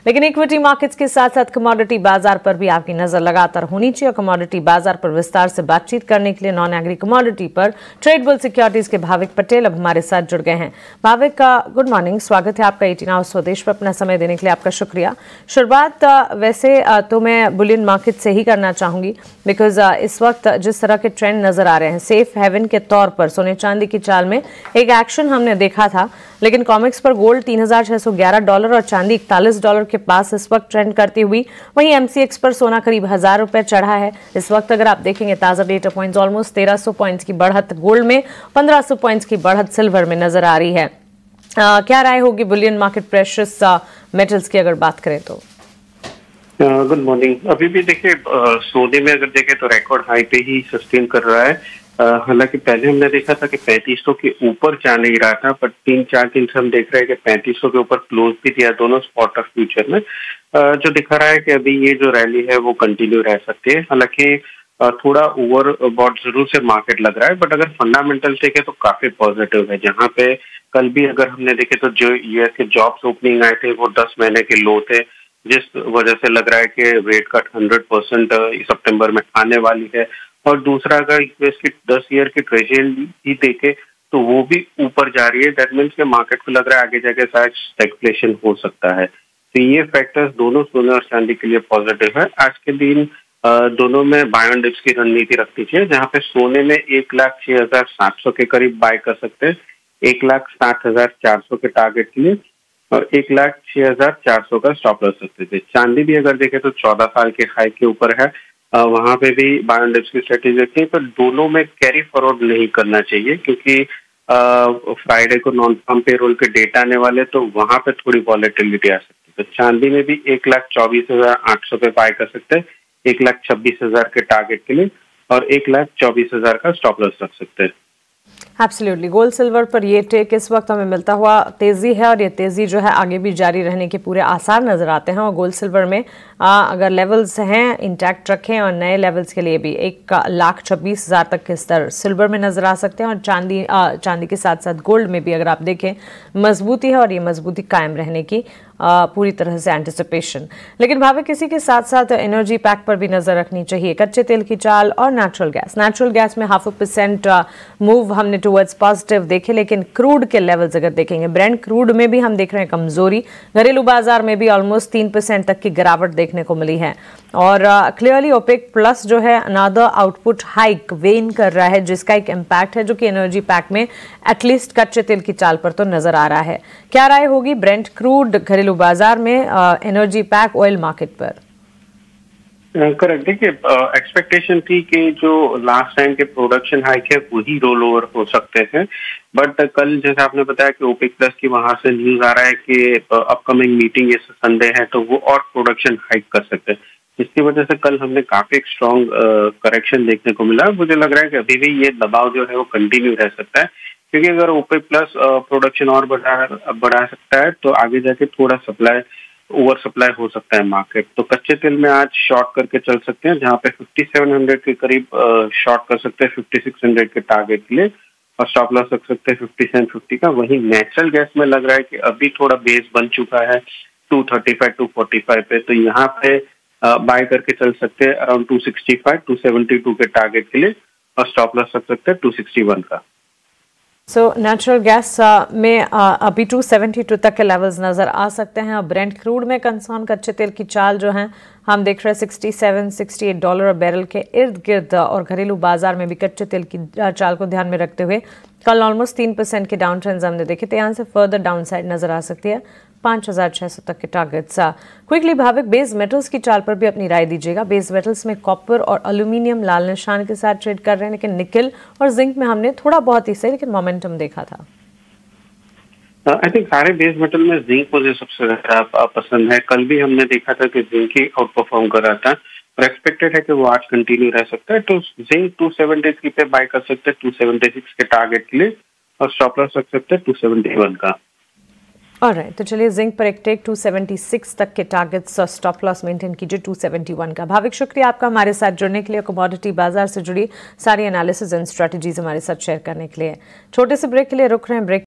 लेकिन equity markets के साथ साथ कमोडिटी बाजार पर भी आपकी नजर लगातार होनी चाहिए। कमोडिटी बाजार पर विस्तार से बातचीत करने के लिए नॉन एग्री कमोडिटी पर ट्रेडेबल सिक्योरिटीज के भाविक पटेल अब हमारे साथ जुड़ गए हैं। भाविक का गुड मॉर्निंग, स्वागत है आपका 18 आवर्स स्वदेश पर। अपना समय देने के लिए आपका शुक्रिया। शुरुआत वैसे तो मैं बुलियन मार्केट से ही करना चाहूंगी, बिकॉज इस वक्त जिस तरह के ट्रेंड नजर आ रहे हैं, सेफ हेवन के तौर पर सोने चांदी की चाल में एक एक्शन हमने देखा था, लेकिन कॉमिक्स पर गोल्ड $3,611 और चांदी $41 के पास इस वक्त ट्रेंड करती हुई, वहीं एमसीएक्स पर सोना करीब ₹1,000 चढ़ा है। इस वक्त अगर आप देखेंगे ताजा डेटा पॉइंट्स ऑलमोस्ट 1300 पॉइंट्स की बढ़त गोल्ड में, 1500 पॉइंट्स की बढ़त सिल्वर में नजर आ रही है। क्या राय होगी बुलियन मार्केट प्रेशियस मेटल्स की अगर बात करें तो? Good morning. अभी भी देखिए सोने में अगर देखें तो रिकॉर्ड हाई पे ही सस्टेन कर रहा है। हालांकि पहले हमने देखा था कि 3500 के ऊपर जा नहीं रहा था, पर 3-4 दिन से हम देख रहे हैं कि 3500 के ऊपर क्लोज भी दिया दोनों स्पॉट और फ्यूचर में, जो दिखा रहा है कि अभी ये जो रैली है वो कंटिन्यू रह सकती है। हालांकि थोड़ा ओवरबॉट जरूर से मार्केट लग रहा है, बट अगर फंडामेंटल देखे तो काफी पॉजिटिव है। जहाँ पे कल भी अगर हमने देखे तो जो यूएस के जॉब्स ओपनिंग आए थे वो 10 महीने के लो थे, जिस वजह से लग रहा है कि रेट कट 100% सितंबर में आने वाली है। और दूसरा अगर यूएस की 10 ईयर की ट्रेजरी ही देखे तो वो भी ऊपर जा रही है। दैट मीन्स के मार्केट को लग रहा है आगे जाके शायद स्टैग्फ्लेशन हो सकता है। तो ये फैक्टर्स दोनों सोने और चांदी के लिए पॉजिटिव है। आज के दिन दोनों में बाय ऑन डिप्स की रणनीति रखनी चाहिए, जहाँ पे सोने में 1,06,700 के करीब बाय कर सकते हैं, 1,60,400 के टारगेट के लिए, और 1,06,400 का स्टॉप लॉस सकते थे। चांदी भी अगर देखें तो 14 साल के हाई के ऊपर है, वहां पे भी बाय ऑन डिप्स की स्ट्रेटेजी रखी है, पर दोनों में कैरी फॉरवर्ड नहीं करना चाहिए, क्योंकि फ्राइडे को नॉन फार्म पेरोल के डेटा आने वाले, तो वहां पे थोड़ी वॉलेटिलिटी आ सकती है। तो चांदी में भी 1,24,800 पे बाय कर सकते हैं, 1,26,000 के टारगेट के लिए, और 1,24,000 का स्टॉप लॉस रख सकते हैं। एब्सोल्युटली। गोल्ड सिल्वर पर ये टेक इस वक्त हमें मिलता हुआ तेजी है, और ये तेजी जो है आगे भी जारी रहने के पूरे आसार नजर आते हैं। और गोल्ड सिल्वर में अगर लेवल्स हैं इंटैक्ट रखें, और नए लेवल्स के लिए भी 1,26,000 तक के स्तर सिल्वर में नजर आ सकते हैं। और चांदी के साथ साथ गोल्ड में भी अगर आप देखें मजबूती है, और ये मजबूती कायम रहने की पूरी तरह से एंटिसिपेशन। लेकिन भावे इसी के साथ साथ एनर्जी पैक पर भी नजर रखनी चाहिए। कच्चे तेल की चाल और नेचुरल गैस में 0.5% मूव हमने टुवर्ड्स पॉजिटिव देखे, लेकिन क्रूड के लेवल्स अगर देखेंगे, ब्रेंट क्रूड में भी हम देख रहे हैं कमजोरी। घरेलू बाजार में भी ऑलमोस्ट 3% तक की गिरावट देखने को मिली है। और क्लियरली ओपेक प्लस जो है अनादर आउटपुट हाइक वेन कर रहा है, जिसका एक इम्पैक्ट है जो कि एनर्जी पैक में एटलीस्ट कच्चे तेल की चाल पर तो नजर आ रहा है। क्या राय होगी ब्रेंट क्रूड घरेलू बाजार में, एनर्जी पैक ऑयल मार्केट पर? करेक्ट। देखिए एक्सपेक्टेशन थी कि जो लास्ट टाइम के प्रोडक्शन हाइक है वही रोल ओवर हो सकते हैं, बट कल जैसे आपने बताया कि ओपेक प्लस की वहां से न्यूज आ रहा है कि अपकमिंग मीटिंग ये संडे है, तो वो और प्रोडक्शन हाइक कर सकते हैं, जिसकी वजह से कल हमने काफी स्ट्रॉन्ग करेक्शन देखने को मिला। मुझे लग रहा है कि अभी भी ये दबाव जो है वो कंटिन्यू रह सकता है, क्योंकि अगर ओपेक प्लस प्रोडक्शन और बढ़ा सकता है तो आगे जाके थोड़ा ओवर सप्लाई हो सकता है मार्केट। तो कच्चे तेल में आज शॉर्ट करके चल सकते हैं, जहाँ पे 5700 के करीब शॉर्ट कर सकते हैं 5600 के टारगेट के लिए, और स्टॉप लॉस रख सकते हैं 5750 का। वहीं नेचुरल गैस में लग रहा है कि अभी थोड़ा बेस बन चुका है 235-245 पे, तो यहाँ पे बाय करके चल सकते हैं अराउंड 265-272 के टारगेट के लिए, और स्टॉप लॉस रख सकते हैं 261 का। सो नेचुरल गैस में अभी 272 तक के लेवल्स नजर आ सकते हैं। और ब्रेंट क्रूड में कंसर्न कच्चे तेल की चाल जो है हम देख रहे हैं $67-68 बैरल के इर्द गिर्द। और घरेलू बाजार में भी कच्चे तेल की चाल को ध्यान में रखते हुए कल ऑलमोस्ट 3% के डाउन ट्रेंड्स हमने देखे, तो यहाँ से फर्दर डाउन साइड नजर आ सकती है 5,600 तक के targets. Quickly Bhavik base metals की चाल पर भी अपनी राय दीजिएगा। बेस मेटल्स में कॉपर और एल्यूमिनियम लाल निशान के साथ ट्रेड कर रहे हैं, लेकिन निकल और जिंक में हमने थोड़ा बहुत ही सही लेकिन मोमेंटम देखा था। आई थिंक सारे बेस मेटल में जिंक मुझे सबसे ज्यादा पसंद है। कल भी हमने देखा था कि जिंक ही आउट परफॉर्म कर रहा था, और एक्सपेक्टेड है कि वो आज कंटिन्यू रह सकता है। तो जिंक 273 पे बाय कर सकते हैं 276 के टारगेट के लिए, और स्टॉप लॉस रख सकते हैं 271 का। ऑलराइट, तो चलिए जिंक पर एक टेक 276 तक के टारगेट्स और स्टॉप लॉस मेंटेन कीजिए 271 का। भाविक शुक्रिया आपका हमारे साथ जुड़ने के लिए, कमोडिटी बाजार से जुड़ी सारी एनालिसिस एंड स्ट्रेटजीज हमारे साथ शेयर करने के लिए। छोटे से ब्रेक के लिए रुक रहे हैं। ब्रेक